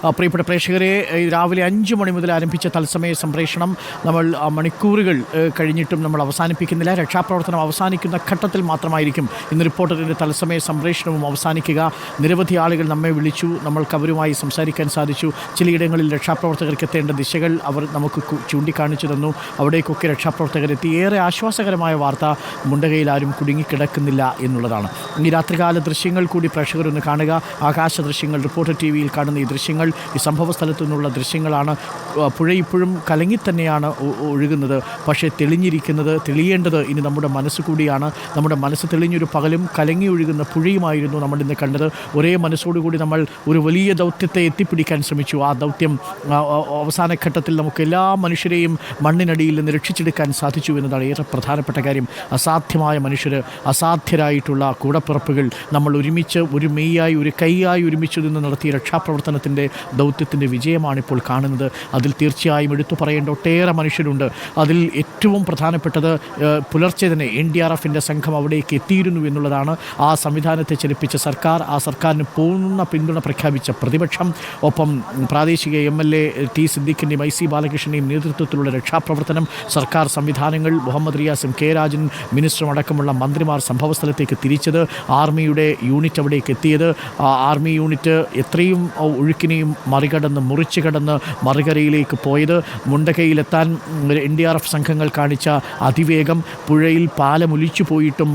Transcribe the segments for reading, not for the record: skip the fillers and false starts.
പ്രിയപ്പെട്ട പ്രേക്ഷകരെ, രാവിലെ 5 മണി മുതൽ ആരംഭിച്ച തത്സമയ സംപ്രേഷണം നമ്മൾ മണിക്കൂറുകൾ കഴിഞ്ഞിട്ടും നമ്മൾ അവസാനിപ്പിക്കുന്നില്ല. രക്ഷാപ്രവർത്തനം അവസാനിക്കുന്ന ഘട്ടത്തിൽ മാത്രമായിരിക്കും ഇന്ന് റിപ്പോർട്ടറിൻ്റെ തത്സമയ സംപ്രേഷണവും അവസാനിക്കുക. നിരവധി ആളുകൾ നമ്മെ വിളിച്ചു, നമ്മൾക്ക് അവരുമായി സംസാരിക്കാൻ സാധിച്ചു. ചിലയിടങ്ങളിൽ രക്ഷാപ്രവർത്തകർക്ക് എത്തേണ്ട ദിശകൾ അവർ നമുക്ക് ചൂണ്ടിക്കാണിച്ചു തന്നു. അവിടേക്കൊക്കെ രക്ഷാപ്രവർത്തകരെത്തി. ഏറെ ആശ്വാസകരമായ വാർത്ത, മുണ്ടകയിൽ ആരും കുടുങ്ങിക്കിടക്കുന്നില്ല എന്നുള്ളതാണ്. ഈ രാത്രികാല ദൃശ്യങ്ങൾ കൂടി പ്രേക്ഷകരൊന്ന് കാണുക. ആകാശ ദൃശ്യങ്ങൾ, റിപ്പോർട്ടർ ടി വിയിൽ കാണുന്ന ഈ ദൃശ്യങ്ങൾ ഈ സംഭവ സ്ഥലത്തു നിന്നുള്ള ദൃശ്യങ്ങളാണ്. പുഴ ഇപ്പോഴും കലങ്ങിത്തന്നെയാണ് ഒഴുകുന്നത്. പക്ഷേ തെളിയേണ്ടത് ഇനി നമ്മുടെ മനസ്സ് കൂടിയാണ്. നമ്മുടെ മനസ്സ് തെളിഞ്ഞൊരു പകലും കലങ്ങി ഒഴുകുന്ന പുഴയുമായിരുന്നു നമ്മൾ ഇന്ന് കണ്ടത്. ഒരേ മനസ്സോടുകൂടി നമ്മൾ ഒരു വലിയ ദൗത്യത്തെ എത്തിപ്പിടിക്കാൻ ശ്രമിച്ചു. ആ ദൗത്യം അവസാന ഘട്ടത്തിൽ നമുക്ക് എല്ലാ മനുഷ്യരെയും മണ്ണിനടിയിൽ നിന്ന് രക്ഷിച്ചെടുക്കാൻ സാധിച്ചു എന്നതാണ് ഏറെ പ്രധാനപ്പെട്ട കാര്യം. അസാധ്യമായ മനുഷ്യർ, അസാധ്യരായിട്ടുള്ള കൂടപ്പിറപ്പുകൾ നമ്മൾ ഒരുമിച്ച് ഒരു മെയ്യായി ഒരു കൈയായി ഒരുമിച്ച് നിന്ന് നടത്തിയ രക്ഷാപ്രവർത്തനത്തിൻ്റെ ദൗത്യത്തിൻ്റെ വിജയമാണിപ്പോൾ കാണുന്നത്. അതിൽ തീർച്ചയായും എടുത്തു പറയേണ്ട ഒട്ടേറെ മനുഷ്യരുണ്ട്. അതിൽ ഏറ്റവും പ്രധാനപ്പെട്ടത് പുലർച്ചെ തന്നെ NDRFൻ്റെ സംഘം അവിടേക്ക് എത്തിയിരുന്നു എന്നുള്ളതാണ്. ആ സംവിധാനത്തെ ചലിപ്പിച്ച സർക്കാർ, ആ സർക്കാരിന് പൂർണ്ണ പിന്തുണ പ്രഖ്യാപിച്ച പ്രതിപക്ഷം, ഒപ്പം പ്രാദേശിക MLA T സിദ്ദീഖിൻ്റെയും IC ബാലകൃഷ്ണൻ്റെയും നേതൃത്വത്തിലുള്ള രക്ഷാപ്രവർത്തനം, സർക്കാർ സംവിധാനങ്ങൾ, മുഹമ്മദ് റിയാസും K രാജൻ മിനിസ്റ്ററും അടക്കമുള്ള മന്ത്രിമാർ സംഭവസ്ഥലത്തേക്ക് തിരിച്ചത്, ആർമിയുടെ യൂണിറ്റ് അവിടേക്ക് എത്തിയത്, ആർമി യൂണിറ്റ് എത്രയും ഒഴുക്കിനെയും മറികടന്ന് മുറിച്ചു കടന്ന് മറുകരയിലേക്ക് പോയത്, മുണ്ടകയിലെത്താൻ NDRF സംഘങ്ങൾ കാണിച്ച അതിവേഗം, പുഴയിൽ പാലമൊലിച്ചു പോയിട്ടും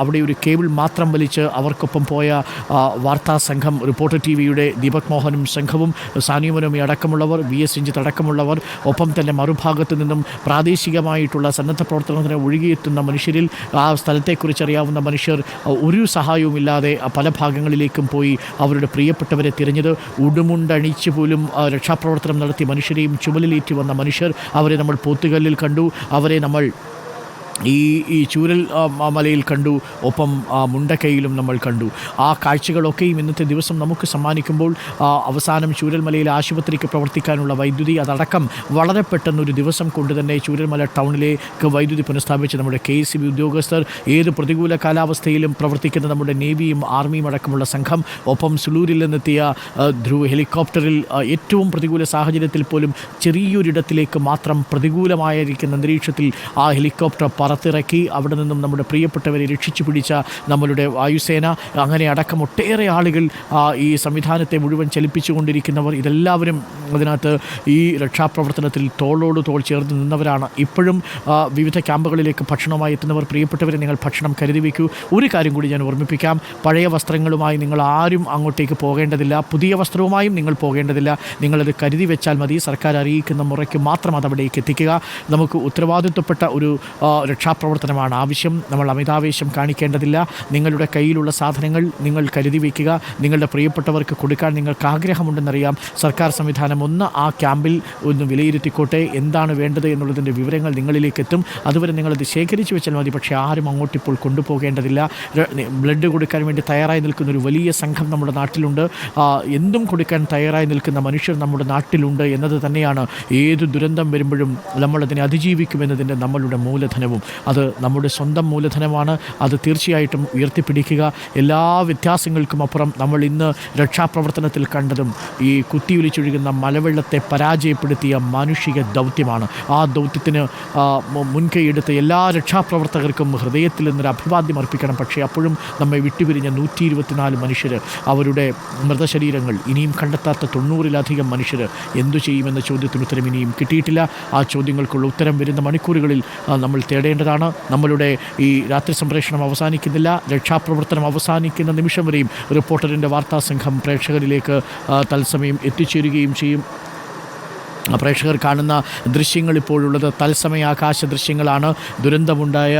അവിടെ ഒരു കേബിൾ മാത്രം വലിച്ച് അവർക്കൊപ്പം പോയ വാർത്താ സംഘം, റിപ്പോർട്ടർ TVയുടെ ദീപക് മോഹനും സംഘവും, സാനിയമനോമി അടക്കമുള്ളവർ, VS രഞ്ജിത്ത് അടക്കമുള്ളവർ, ഒപ്പം തന്നെ മറുഭാഗത്തു നിന്നും പ്രാദേശികമായിട്ടുള്ള സന്നദ്ധ പ്രവർത്തനത്തിന് ഒഴുകിയെത്തുന്ന മനുഷ്യരിൽ ആ സ്ഥലത്തെക്കുറിച്ച് അറിയാവുന്ന മനുഷ്യർ ഒരു സഹായവുമില്ലാതെ പല ഭാഗങ്ങളിലേക്കും പോയി അവരുടെ പ്രിയപ്പെട്ടവരെ തിരഞ്ഞത്. ഉടുമുണ്ടണിച്ച് പോലും രക്ഷാപ്രവർത്തനം നടത്തി മനുഷ്യരെയും ചുമലിലേറ്റി വന്ന മനുഷ്യർ, അവരെ നമ്മൾ പോത്തുകല്ലിൽ കണ്ടു, അവരെ നമ്മൾ ഈ ചൂരൽ മലയിൽ കണ്ടു, ഒപ്പം മുണ്ടക്കയിലും നമ്മൾ കണ്ടു. ആ കാഴ്ചകളൊക്കെയും ഇന്നത്തെ ദിവസം നമുക്ക് സമ്മാനിക്കുമ്പോൾ അവസാനം ചൂരൽമലയിലെ ആശുപത്രിക്ക് പ്രവർത്തിക്കാനുള്ള വൈദ്യുതി, അതടക്കം വളരെ പെട്ടെന്നൊരു ദിവസം കൊണ്ട് തന്നെ ചൂരൽമല ടൗണിലേക്ക് വൈദ്യുതി പുനഃസ്ഥാപിച്ച് നമ്മുടെ KSB ഉദ്യോഗസ്ഥർ, ഏത് പ്രതികൂല കാലാവസ്ഥയിലും പ്രവർത്തിക്കുന്ന നമ്മുടെ നേവിയും ആർമിയും അടക്കമുള്ള സംഘം, ഒപ്പം സുളൂരിൽ നിന്നെത്തിയ ധ്രുവ് ഹെലികോപ്റ്ററിൽ ഏറ്റവും പ്രതികൂല സാഹചര്യത്തിൽ പോലും ചെറിയൊരിടത്തിലേക്ക് മാത്രം പ്രതികൂലമായിരിക്കുന്ന അന്തരീക്ഷത്തിൽ ആ ഹെലികോപ്റ്റർ പറത്തിറക്കി അവിടെ നിന്നും നമ്മുടെ പ്രിയപ്പെട്ടവരെ രക്ഷിച്ചു പിടിച്ച നമ്മളുടെ വായുസേന, അങ്ങനെ അടക്കം ഒട്ടേറെ ആളുകൾ, ഈ സംവിധാനത്തെ മുഴുവൻ ചലിപ്പിച്ചുകൊണ്ടിരിക്കുന്നവർ, ഇതെല്ലാവരും അതിനകത്ത് ഈ രക്ഷാപ്രവർത്തനത്തിൽ തോളോട് തോൾ ചേർന്ന് നിന്നവരാണ്. ഇപ്പോഴും വിവിധ ക്യാമ്പുകളിലേക്ക് ഭക്ഷണവുമായി എത്തുന്നവർ, പ്രിയപ്പെട്ടവരെ നിങ്ങൾ ഭക്ഷണം കരുതി വയ്ക്കൂ. ഒരു കാര്യം കൂടി ഞാൻ ഓർമ്മിപ്പിക്കാം, പഴയ വസ്ത്രങ്ങളുമായി നിങ്ങൾ ആരും അങ്ങോട്ടേക്ക് പോകേണ്ടതില്ല, പുതിയ വസ്ത്രവുമായും നിങ്ങൾ പോകേണ്ടതില്ല. നിങ്ങളത് കരുതി വെച്ചാൽ മതി. സർക്കാർ അറിയിക്കുന്ന മുറയ്ക്ക് മാത്രം അതവിടേക്ക് എത്തിക്കുക. നമുക്ക് ഉത്തരവാദിത്വപ്പെട്ട ഒരു രക്ഷാപ്രവർത്തനമാണ് ആവശ്യം. നമ്മൾ അമിതാവേശം കാണിക്കേണ്ടതില്ല. നിങ്ങളുടെ കയ്യിലുള്ള സാധനങ്ങൾ നിങ്ങൾ കരുതി വയ്ക്കുക. നിങ്ങളുടെ പ്രിയപ്പെട്ടവർക്ക് കൊടുക്കാൻ നിങ്ങൾക്ക് ആഗ്രഹമുണ്ടെന്നറിയാം. സർക്കാർ സംവിധാനം ഒന്ന് ആ ക്യാമ്പിൽ ഒന്ന് വിലയിരുത്തിക്കോട്ടെ, എന്താണ് വേണ്ടത് എന്നുള്ളതിൻ്റെ വിവരങ്ങൾ നിങ്ങളിലേക്ക് എത്തും. അതുവരെ നിങ്ങളത് ശേഖരിച്ചു വെച്ചാൽ മതി. പക്ഷേ ആരും അങ്ങോട്ടിപ്പോൾ കൊണ്ടുപോകേണ്ടതില്ല. ബ്ലഡ് കൊടുക്കാൻ വേണ്ടി തയ്യാറായി നിൽക്കുന്ന ഒരു വലിയ സംഘം നമ്മുടെ നാട്ടിലുണ്ട്. എന്തും കൊടുക്കാൻ തയ്യാറായി നിൽക്കുന്ന മനുഷ്യർ നമ്മുടെ നാട്ടിലുണ്ട് എന്നത് തന്നെയാണ് ഏത് ദുരന്തം വരുമ്പോഴും നമ്മളതിനെ അതിജീവിക്കുമെന്നതിൻ്റെ നമ്മളുടെ മൂലധനവും. അത് നമ്മുടെ സ്വന്തം മൂലധനമാണ്. അത് തീർച്ചയായിട്ടും ഉയർത്തിപ്പിടിക്കുക. എല്ലാ വ്യത്യാസങ്ങൾക്കും അപ്പുറം നമ്മൾ ഇന്ന് രക്ഷാപ്രവർത്തനത്തിൽ കണ്ടതും ഈ കുത്തിയൊലിച്ചൊഴുകുന്ന മലവെള്ളത്തെ പരാജയപ്പെടുത്തിയ മാനുഷിക ദൗത്യമാണ്. ആ ദൗത്യത്തിന് മുൻകൈയെടുത്ത എല്ലാ രക്ഷാപ്രവർത്തകർക്കും ഹൃദയത്തിൽ നിന്നൊരു അഭിവാദ്യം അർപ്പിക്കണം. പക്ഷേ അപ്പോഴും നമ്മെ വിട്ടുപിരിഞ്ഞ 124 മനുഷ്യർ, അവരുടെ മൃതശരീരങ്ങൾ ഇനിയും കണ്ടെത്താത്ത 90-ലധികം മനുഷ്യർ എന്തു ചെയ്യുമെന്ന ചോദ്യത്തിന് ഉത്തരം ഇനിയും കിട്ടിയിട്ടില്ല. ആ ചോദ്യങ്ങൾക്കുള്ള ഉത്തരം വരുന്ന മണിക്കൂറുകളിൽ നമ്മൾ തേടേണ്ടതാണ്. നമ്മളുടെ ഈ രാത്രി സംപ്രേഷണം അവസാനിക്കുന്നില്ല. രക്ഷാപ്രവർത്തനം അവസാനിക്കുന്ന നിമിഷം വരെയും റിപ്പോർട്ടറിൻ്റെ വാർത്താ സംഘം പ്രേക്ഷകരിലേക്ക് തത്സമയം എത്തിച്ചേരുകയും ചെയ്യും. പ്രേക്ഷകർ കാണുന്ന ദൃശ്യങ്ങൾ ഇപ്പോഴുള്ളത് തത്സമയ ആകാശ ദൃശ്യങ്ങളാണ്. ദുരന്തമുണ്ടായ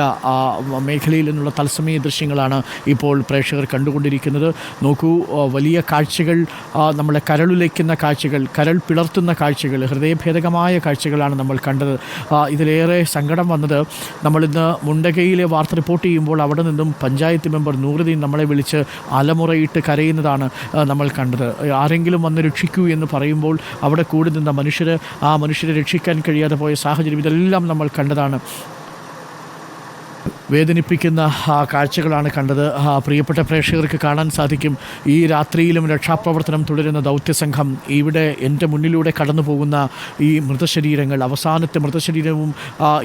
മേഖലയിൽ നിന്നുള്ള തത്സമയ ദൃശ്യങ്ങളാണ് ഇപ്പോൾ പ്രേക്ഷകർ കണ്ടുകൊണ്ടിരിക്കുന്നത്. നോക്കൂ, വലിയ കാഴ്ചകൾ, നമ്മളെ കരളുലയ്ക്കുന്ന കാഴ്ചകൾ, കരൾ പിളർത്തുന്ന കാഴ്ചകൾ, ഹൃദയഭേദകമായ കാഴ്ചകളാണ് നമ്മൾ കണ്ടത്. ഇതിലേറെ സങ്കടം വന്നത്, നമ്മളിന്ന് മുണ്ടകയിലെ വാർത്ത റിപ്പോർട്ട് ചെയ്യുമ്പോൾ അവിടെ നിന്നും പഞ്ചായത്ത് മെമ്പർ നൂറുദ്ദീൻ നമ്മളെ വിളിച്ച് അലമുറയിട്ട് കരയുന്നതാണ് നമ്മൾ കണ്ടത്. ആരെങ്കിലും വന്ന് രക്ഷിക്കൂ എന്ന് പറയുമ്പോൾ അവിടെ കൂടി നിന്ന മനുഷ്യരെ രക്ഷിക്കാൻ കഴിയാതെ പോയ സാഹചര്യം, ഇതെല്ലാം നമ്മൾ കണ്ടതാണ്. വേദനിപ്പിക്കുന്ന കാഴ്ചകളാണ് കണ്ടത്. പ്രിയപ്പെട്ട പ്രേക്ഷകർക്ക് കാണാൻ സാധിക്കും, ഈ രാത്രിയിലും രക്ഷാപ്രവർത്തനം തുടരുന്ന ദൗത്യസംഘം ഇവിടെ എൻ്റെ മുന്നിലൂടെ കടന്നു പോകുന്ന ഈ മൃതശരീരങ്ങൾ, അവസാനത്തെ മൃതശരീരവും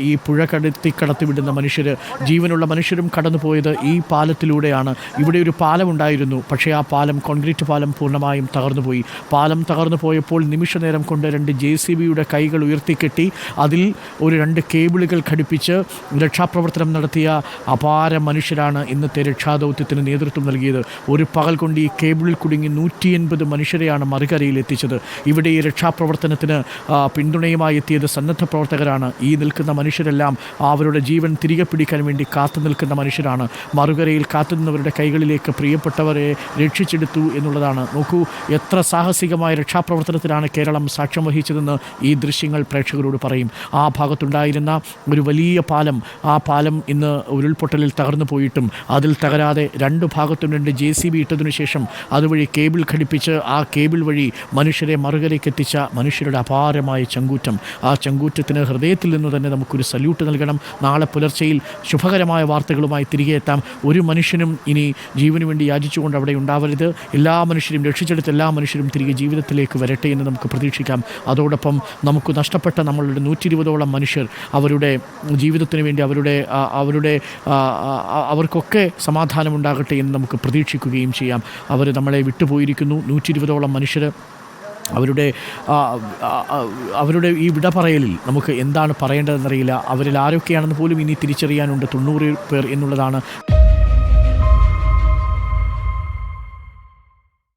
ഈ പുഴ കടത്തിവിടുന്ന മനുഷ്യർ, ജീവനുള്ള മനുഷ്യരും കടന്നുപോയത് ഈ പാലത്തിലൂടെയാണ്. ഇവിടെ ഒരു പാലമുണ്ടായിരുന്നു, പക്ഷേ ആ പാലം, കോൺക്രീറ്റ് പാലം പൂർണ്ണമായും തകർന്നുപോയി. പാലം തകർന്നു പോയപ്പോൾ നിമിഷനേരം കൊണ്ട് 2 JCBയുടെ കൈകൾ ഉയർത്തിക്കെട്ടി അതിൽ ഒരു 2 കേബിളുകൾ ഘടിപ്പിച്ച് രക്ഷാപ്രവർത്തനം നടത്തിയ അപാര മനുഷ്യരാണ് ഇന്നത്തെ രക്ഷാദൗത്യത്തിന് നേതൃത്വം നൽകിയത്. ഒരു പകൽ കൊണ്ട് ഈ കേബിളിൽ കുടുങ്ങി 180 മനുഷ്യരെയാണ് മറുകരയിൽ എത്തിച്ചത്. ഇവിടെ ഈ രക്ഷാപ്രവർത്തനത്തിന് പിന്തുണയുമായി എത്തിയത് സന്നദ്ധ പ്രവർത്തകരാണ്. ഈ നിൽക്കുന്ന മനുഷ്യരെല്ലാം അവരുടെ ജീവൻ തിരികെ പിടിക്കാൻ വേണ്ടി കാത്തു നിൽക്കുന്ന മനുഷ്യരാണ്. മറുകരയിൽ കാത്തുനിന്നവരുടെ കൈകളിലേക്ക് പ്രിയപ്പെട്ടവരെ രക്ഷിച്ചെടുത്തു എന്നുള്ളതാണ്. നോക്കൂ, എത്ര സാഹസികമായ രക്ഷാപ്രവർത്തനത്തിനാണ് കേരളം സാക്ഷ്യം വഹിച്ചതെന്ന് ഈ ദൃശ്യങ്ങൾ പ്രേക്ഷകരോട് പറയും. ആ ഭാഗത്തുണ്ടായിരുന്ന ഒരു വലിയ പാലം, ആ പാലം ഇന്ന് ഉരുൾപൊട്ടലിൽ തകർന്നു പോയിട്ടും അതിൽ തകരാതെ 2 ഭാഗത്തും 2 JCB ഇട്ടതിനു ശേഷം അതുവഴി കേബിൾ ഘടിപ്പിച്ച് ആ കേബിൾ വഴി മനുഷ്യരെ മറുകരയ്ക്ക് എത്തിച്ച മനുഷ്യരുടെ അപാരമായ ചങ്കൂറ്റം, ആ ചങ്കൂറ്റത്തിന് ഹൃദയത്തിൽ നിന്ന് തന്നെ നമുക്കൊരു സല്യൂട്ട് നൽകണം. നാളെ പുലർച്ചയിൽ ശുഭകരമായ വാർത്തകളുമായി തിരികെ എത്താം. ഒരു മനുഷ്യനും ഇനി ജീവന് വേണ്ടി യാചിച്ചുകൊണ്ട് അവിടെ ഉണ്ടാവരുത്. എല്ലാ മനുഷ്യരും രക്ഷിച്ചെടുത്ത് എല്ലാ മനുഷ്യരും തിരികെ ജീവിതത്തിലേക്ക് വരട്ടെ എന്ന് നമുക്ക് പ്രതീക്ഷിക്കാം. അതോടൊപ്പം നമുക്ക് നഷ്ടപ്പെട്ട നമ്മളുടെ 120ഓളം മനുഷ്യർ അവരുടെ ജീവിതത്തിന് വേണ്ടി അവർക്കൊക്കെ സമാധാനമുണ്ടാകട്ടെ എന്ന് നമുക്ക് പ്രതീക്ഷിക്കുകയും ചെയ്യാം. അവർ നമ്മളെ വിട്ടുപോയിരിക്കുന്നു. 120ഓളം മനുഷ്യർ അവരുടെ ഈ വിട പറയലിൽ നമുക്ക് എന്താണ് പറയേണ്ടതെന്നറിയില്ല. അവരിൽ ആരൊക്കെയാണെന്ന് പോലും ഇനി തിരിച്ചറിയാനുണ്ട്. 90 പേർ എന്നുള്ളതാണ്